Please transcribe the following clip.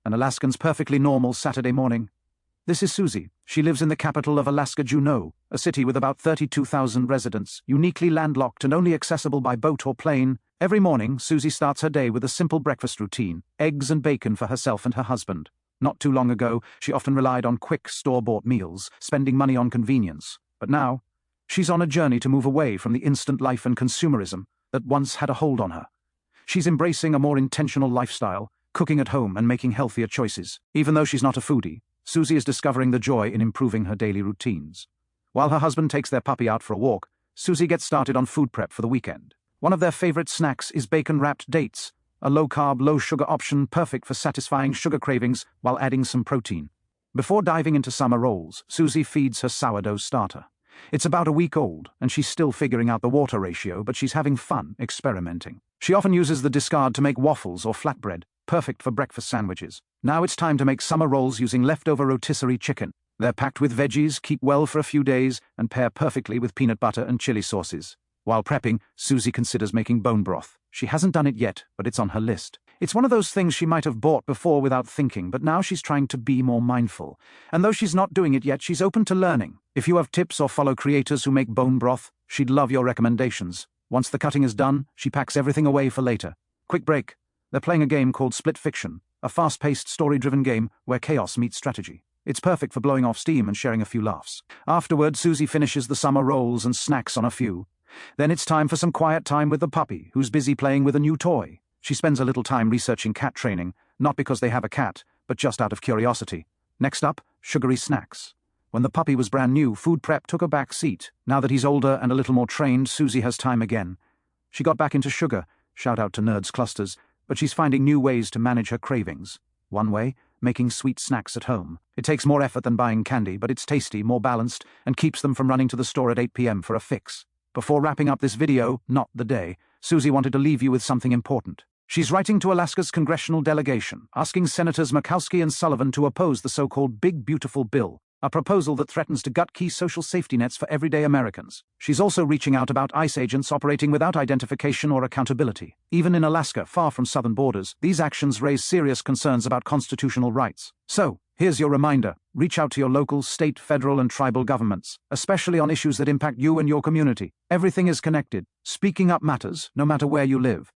An Alaskan's perfectly normal Saturday morning. This is Susie. She lives in the capital of Alaska, Juneau, a city with about 32,000 residents, uniquely landlocked and only accessible by boat or plane. Every morning, Susie starts her day with a simple breakfast routine: eggs and bacon for herself and her husband. Not too long ago, she often relied on quick, store-bought meals, spending money on convenience. But now, she's on a journey to move away from the instant life and consumerism that once had a hold on her. She's embracing a more intentional lifestyle, cooking at home and making healthier choices. Even though she's not a foodie, Susie is discovering the joy in improving her daily routines. While her husband takes their puppy out for a walk, Susie gets started on food prep for the weekend. One of their favorite snacks is bacon-wrapped dates, a low-carb, low-sugar option perfect for satisfying sugar cravings while adding some protein. Before diving into summer rolls, Susie feeds her sourdough starter. It's about a week old, and she's still figuring out the water ratio, but she's having fun experimenting. She often uses the discard to make waffles or flatbread, perfect for breakfast sandwiches. Now it's time to make summer rolls using leftover rotisserie chicken. They're packed with veggies, keep well for a few days, and pair perfectly with peanut butter and chili sauces. While prepping, Susie considers making bone broth. She hasn't done it yet, but it's on her list. It's one of those things she might have bought before without thinking, but now she's trying to be more mindful. And though she's not doing it yet, she's open to learning. If you have tips or follow creators who make bone broth, she'd love your recommendations. Once the cutting is done, she packs everything away for later. Quick break. They're playing a game called Split Fiction, a fast-paced, story-driven game where chaos meets strategy. It's perfect for blowing off steam and sharing a few laughs. Afterward, Susie finishes the summer rolls and snacks on a few. Then it's time for some quiet time with the puppy, who's busy playing with a new toy. She spends a little time researching cat training, not because they have a cat, but just out of curiosity. Next up, sugary snacks. When the puppy was brand new, food prep took a back seat. Now that he's older and a little more trained, Susie has time again. She got back into sugar, shout out to Nerds Clusters, but she's finding new ways to manage her cravings. One way, making sweet snacks at home. It takes more effort than buying candy, but it's tasty, more balanced, and keeps them from running to the store at 8 p.m. for a fix. Before wrapping up this video, not the day, Susie wanted to leave you with something important. She's writing to Alaska's congressional delegation, asking Senators Murkowski and Sullivan to oppose the so-called Big Beautiful Bill, a proposal that threatens to gut key social safety nets for everyday Americans. She's also reaching out about ICE agents operating without identification or accountability. Even in Alaska, far from southern borders, these actions raise serious concerns about constitutional rights. So, here's your reminder: reach out to your local, state, federal, and tribal governments, especially on issues that impact you and your community. Everything is connected. Speaking up matters, no matter where you live.